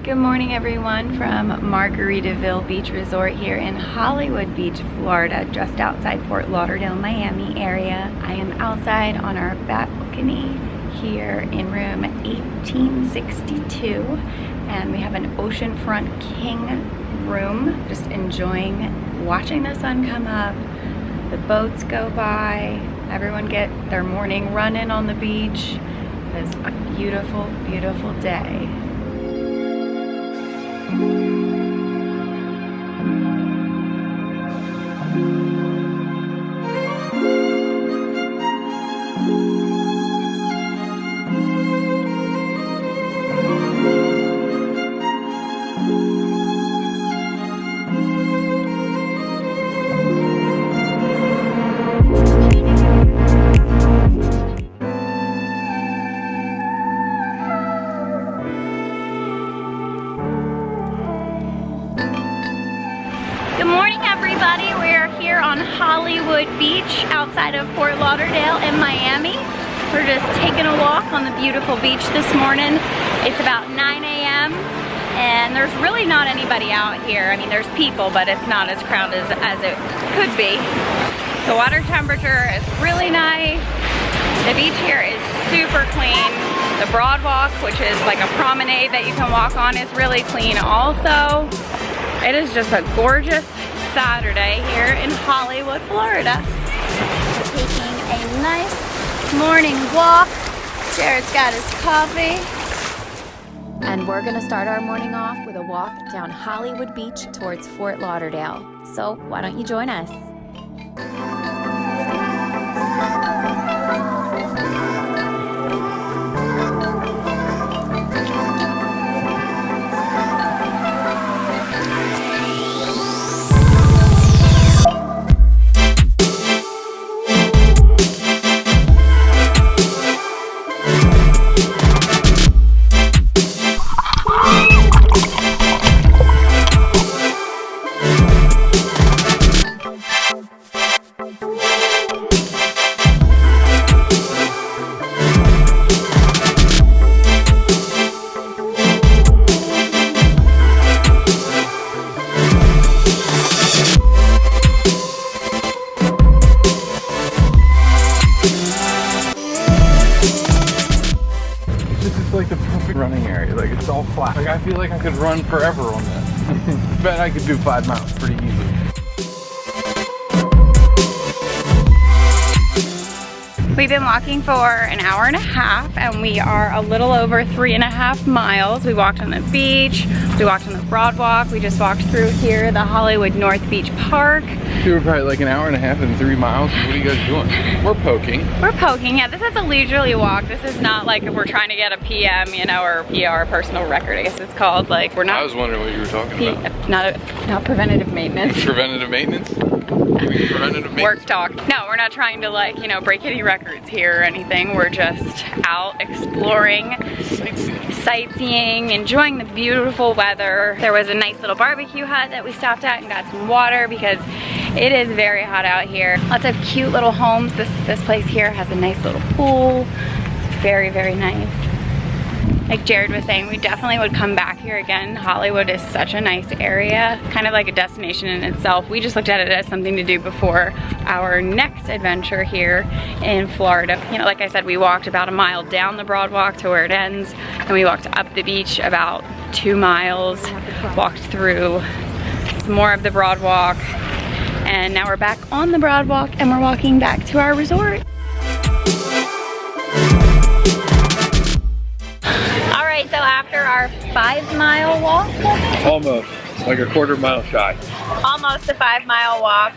Good morning everyone from Margaritaville Beach Resort here in Hollywood Beach, Florida, just outside Fort Lauderdale, Miami area. I am outside on our balcony here in room 1862 and we have an oceanfront king room. Just enjoying watching the sun come up, the boats go by, everyone get their morning run in on the beach. It's a beautiful, beautiful day. Good morning everybody, we're here on Hollywood Beach outside of Fort Lauderdale and Miami. We're just taking a walk on the beautiful beach this morning. It's about 9 a.m. and there's really not anybody out here. I mean, there's people, but it's not as crowded as it could be. The water temperature is really nice. The beach here is super clean. The Broadwalk, which is like a promenade that you can walk on, is really clean also. It is just a gorgeous Saturday here in Hollywood, Florida. We're taking a nice morning walk. Jared's got his coffee. And we're gonna start our morning off with a walk down Hollywood Beach towards Fort Lauderdale. So why don't you join us? Like the perfect running area, like it's all flat. Like I feel like I could run forever on this. Bet I could do 5 miles pretty easily. We've been walking for an hour and a half and we are a little over 3.5 miles. We walked on the beach, we walked on the Broadwalk, we just walked through here, the Hollywood North Beach Park. We were probably like an hour and a half and 3 miles. What are you guys doing? We're poking. We're poking, yeah. This is a leisurely walk. This is not like if we're trying to get a PM, you know, or PR, personal record, I guess it's called. Like we're not. I was wondering what you were talking about. Not preventative maintenance. Preventative maintenance? Preventative maintenance? Work talk. No, we're not trying to like, you know, break any records here or anything. We're just out exploring, sightseeing, enjoying the beautiful weather. There was a nice little barbecue hut that we stopped at and got some water because it is very hot out here. Lots of cute little homes. This place here has a nice little pool. It's very, very nice. Like Jared was saying, we definitely would come back here again. Hollywood is such a nice area, kind of like a destination in itself. We just looked at it as something to do before our next adventure here in Florida. You know, like I said, we walked about a mile down the Broadwalk to where it ends, and we walked up the beach about 2 miles, walked through more of the Broadwalk, and now we're back on the Broadwalk and we're walking back to our resort. So after our 5-mile walk, Almost, like a 1/4 mile shy. Almost a 5-mile walk,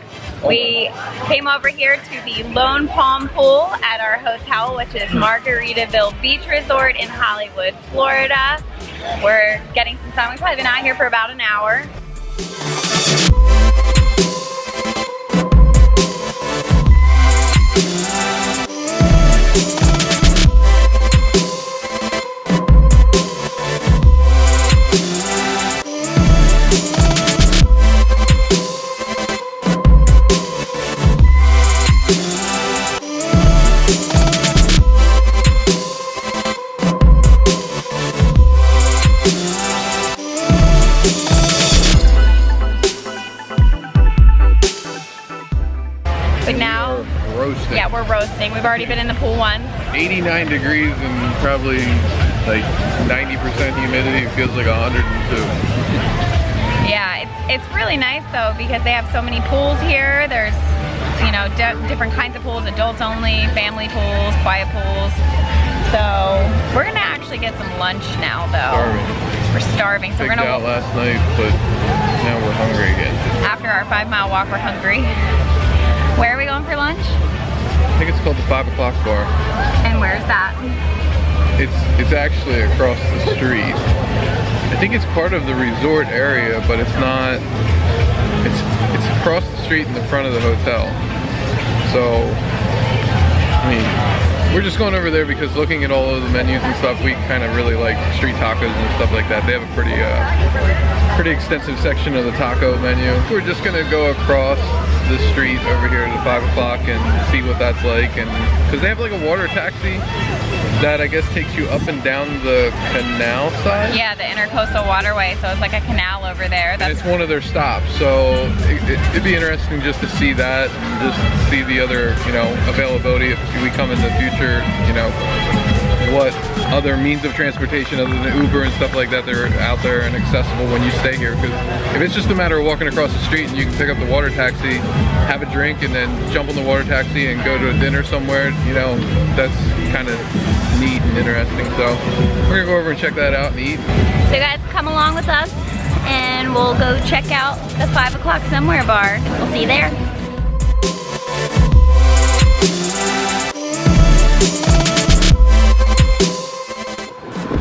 we came over here to the Lone Palm Pool at our hotel, which is Margaritaville Beach Resort in Hollywood, Florida. We're getting some sun. We've probably been out here for about an hour. think we've already been in the pool once. 89 degrees and probably like 90% humidity. It feels like 102. Yeah, it's really nice though because they have so many pools here. There's, you know, different kinds of pools, adults only, family pools, quiet pools. So we're gonna actually get some lunch now though. We're starving, so we're gonna out last night, but now we're hungry again. After our 5-mile walk, we're hungry. Where are we going for lunch? I think it's called the 5 o'clock bar. And where's that? It's actually across the street. I think it's part of the resort area, but it's not. It's across the street in the front of the hotel. So, I mean, we're just going over there because looking at all of the menus and stuff, we kind of really like street tacos and stuff like that. They have a pretty extensive section of the taco menu. We're just gonna go across the street over here to 5 o'clock and see what that's like, and because they have like a water taxi that I guess takes you up and down the canal side. Yeah, the Intercoastal Waterway, so it's like a canal over there. That's one of their stops, so it'd be interesting just to see that, and just see the other, you know, availability if we come in the future, you know, what other means of transportation other than Uber and stuff like that that are out there and accessible when you stay here. Because if it's just a matter of walking across the street and you can pick up the water taxi, have a drink, and then jump on the water taxi and go to a dinner somewhere, you know, that's kind of neat and interesting. So we're gonna go over and check that out and eat. So guys, come along with us and we'll go check out the 5 o'clock somewhere bar. We'll see you there.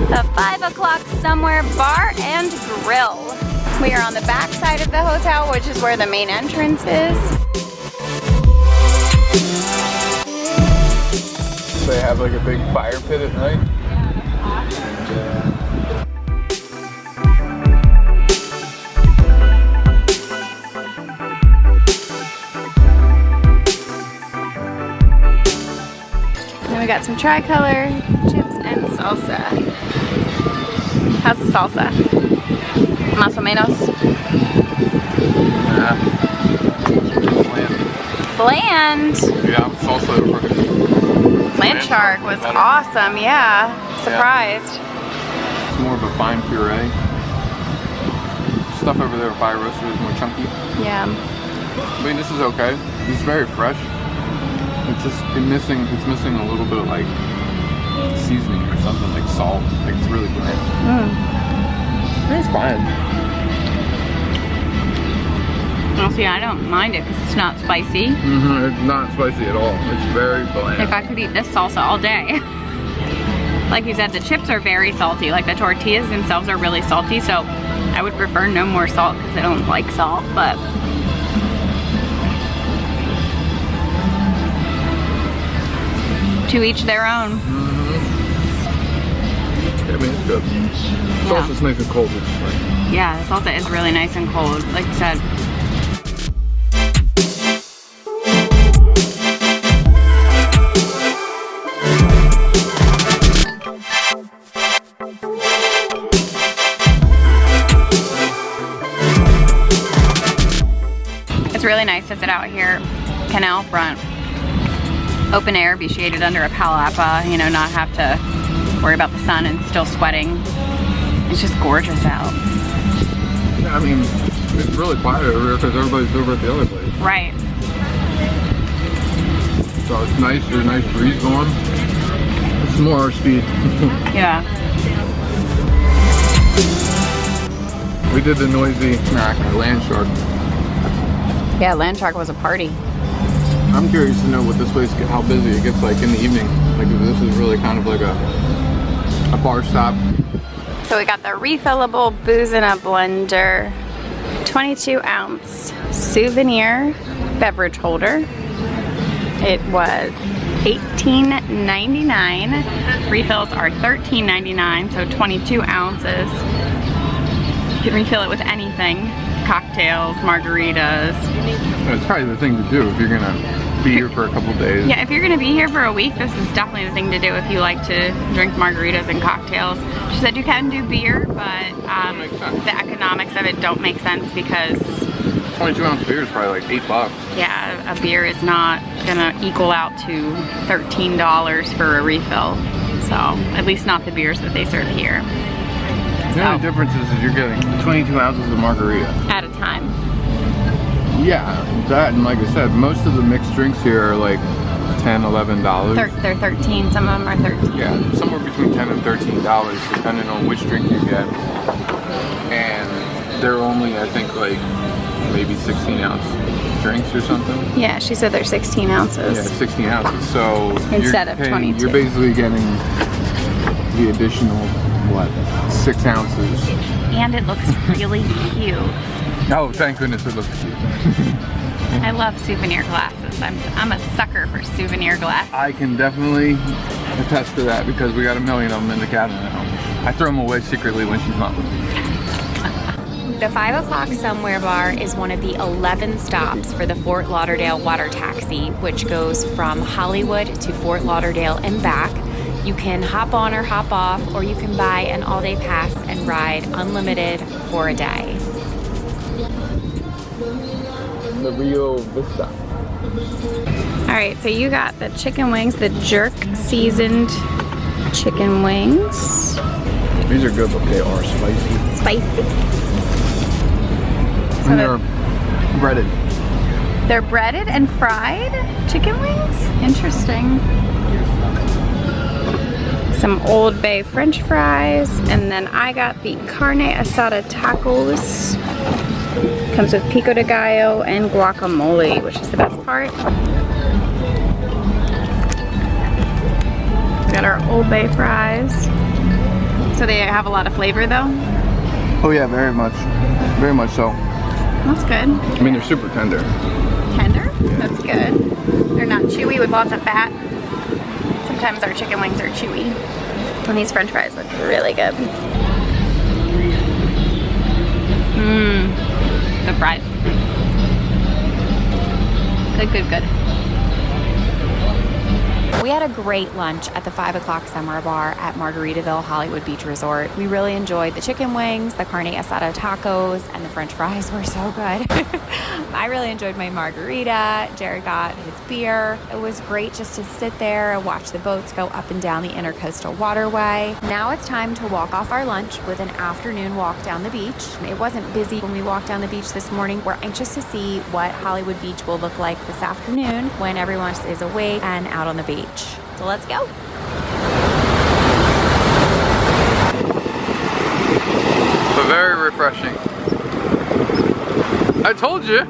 The 5 o'clock somewhere bar and grill. We are on the back side of the hotel, which is where the main entrance is. They have like a big fire pit at night. Then we got some tricolor chips and salsa. How's the salsa? Más o menos? Yeah. Bland. Yeah, salsa over. Land shark was awesome, yeah. Surprised. Yeah. It's more of a fine puree. Stuff over there, fire roaster, is more chunky. Yeah. I mean, this is okay. It's very fresh. It's missing a little bit of like seasoning or something, like salt. Like it's really bland. It's fine. Well, see, I don't mind it because it's not spicy. It's not spicy at all. It's very bland. Like I could eat this salsa all day. Like you said, the chips are very salty. Like the tortillas themselves are really salty, so I would prefer no more salt because I don't like salt, but to each their own. I mean, it's good. The salsa's nice and cold, which is nice. Yeah, the salsa is really nice and cold, like you said. It's really nice to sit out here, canal front, open air, be shaded under a palapa, you know, not have to worry about the sun and still sweating. It's just gorgeous out. Yeah, I mean, it's really quiet over here because everybody's over at the other place. Right. So it's nice, there's a nice breeze going. It's more our speed. Yeah. We did the noisy land shark. Yeah, land shark was a party. I'm curious to know what this place, how busy it gets like in the evening. Like if this is really kind of like a bar stop. So we got the refillable booze in a blender, 22-ounce souvenir beverage holder. It was $18.99. Refills are $13.99, so 22 ounces. You can refill it with anything. Cocktails, margaritas. That's probably the thing to do if you're gonna be here for a couple days. Yeah, if you're gonna be here for a week, this is definitely the thing to do if you like to drink margaritas and cocktails. She said you can do beer, but the economics of it don't make sense because 22-ounce beer is probably like $8. yeah, a beer is not gonna equal out to $13 for a refill. So, at least not the beers that they serve here. The only difference is that you're getting 22 ounces of margarita. At a time. Yeah, that, and like I said, most of the mixed drinks here are like $10, $11. They're 13, some of them are 13. Yeah, somewhere between $10 and $13 depending on which drink you get. And they're only, I think, like maybe 16 ounce drinks or something. Yeah, she said they're 16 ounces. Yeah, 16 ounces. So instead of 22. You're basically getting the additional, what, 6 ounces. And it looks really cute. Oh, thank goodness it looks cute. I love souvenir glasses. I'm a sucker for souvenir glasses. I can definitely attest to that because we got a million of them in the cabinet at home. I throw them away secretly when she's not with me. The 5 o'clock somewhere bar is one of the 11 stops for the Fort Lauderdale water taxi, which goes from Hollywood to Fort Lauderdale and back. You can hop on or hop off, or you can buy an all-day pass and ride unlimited for a day. The Rio Vista. All right, so you got the chicken wings, the jerk seasoned chicken wings. These are good, but they are spicy. Spicy. And they're breaded. They're breaded and fried chicken wings? Interesting. Some Old Bay French fries, and then I got the carne asada tacos. Comes with pico de gallo and guacamole, which is the best part. Got our Old Bay fries. So they have a lot of flavor though? Oh yeah, very much so. That's good. I mean, they're super tender. Tender? That's good. They're not chewy with lots of fat. Sometimes our chicken wings are chewy. And these french fries look really good. Mmm. Good fries. Good, good, good. We had a great lunch at the 5 o'clock summer bar at Margaritaville Hollywood Beach Resort. We really enjoyed the chicken wings, the carne asada tacos, and the french fries were so good. I really enjoyed my margarita. Jared got his beer. It was great just to sit there and watch the boats go up and down the Intercoastal Waterway. Now it's time to walk off our lunch with an afternoon walk down the beach. It wasn't busy when we walked down the beach this morning. We're anxious to see what Hollywood Beach will look like this afternoon when everyone is awake and out on the beach. So let's go. But very refreshing. I told you.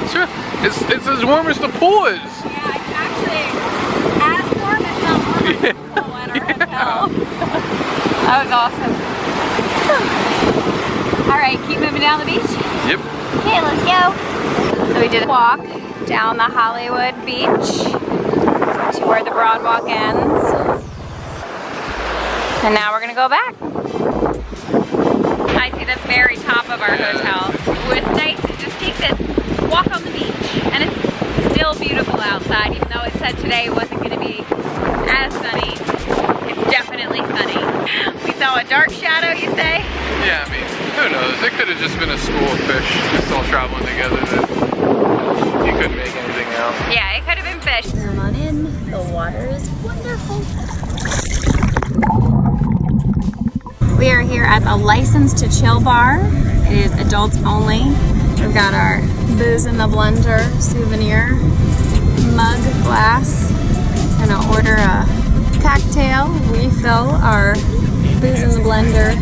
Sure. It's as warm as the pool is. Yeah, it's actually as warm as the pool at our hotel. That was awesome. All right, keep moving down the beach. Yep. Okay, let's go. So we did a walk down the Hollywood Beach to where the Broadwalk ends. And now we're gonna go back. I see the very top of our hotel. It's nice to just take this walk on the beach. And it's still beautiful outside, even though it said today wasn't gonna be as sunny. It's definitely sunny. We saw a dark shadow, you say? Yeah, I mean, who knows? It could have just been a school of fish just all traveling together that you couldn't make anything out. Yeah, it could have been fish. Come on in. The water is wonderful. We are here at the License to Chill bar. It is adults only. We've got our booze in the blender souvenir mug glass. Gonna order a cocktail, refill our booze in the blender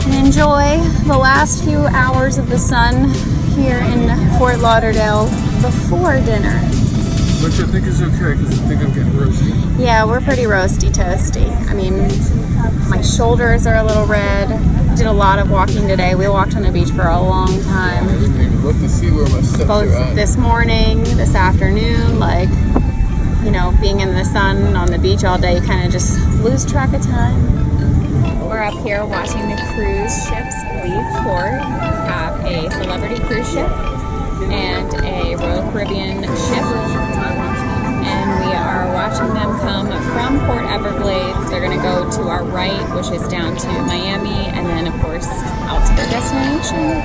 and enjoy the last few hours of the sun here in Fort Lauderdale before dinner. Which I think is okay because I think I'm getting roasty. Yeah, we're pretty roasty toasty. I mean, my shoulders are a little red. Did a lot of walking today. We walked on the beach for a long time. I didn't even look to see where my steps Both are at. this morning, this afternoon, like, you know, being in the sun on the beach all day, you kind of just lose track of time. We're up here watching the cruise ships leave port. We have a Celebrity cruise ship and a Royal Caribbean ship. And we are watching them come from Port Everglades. They're gonna go to our right, which is down to Miami, and then of course out to their destination.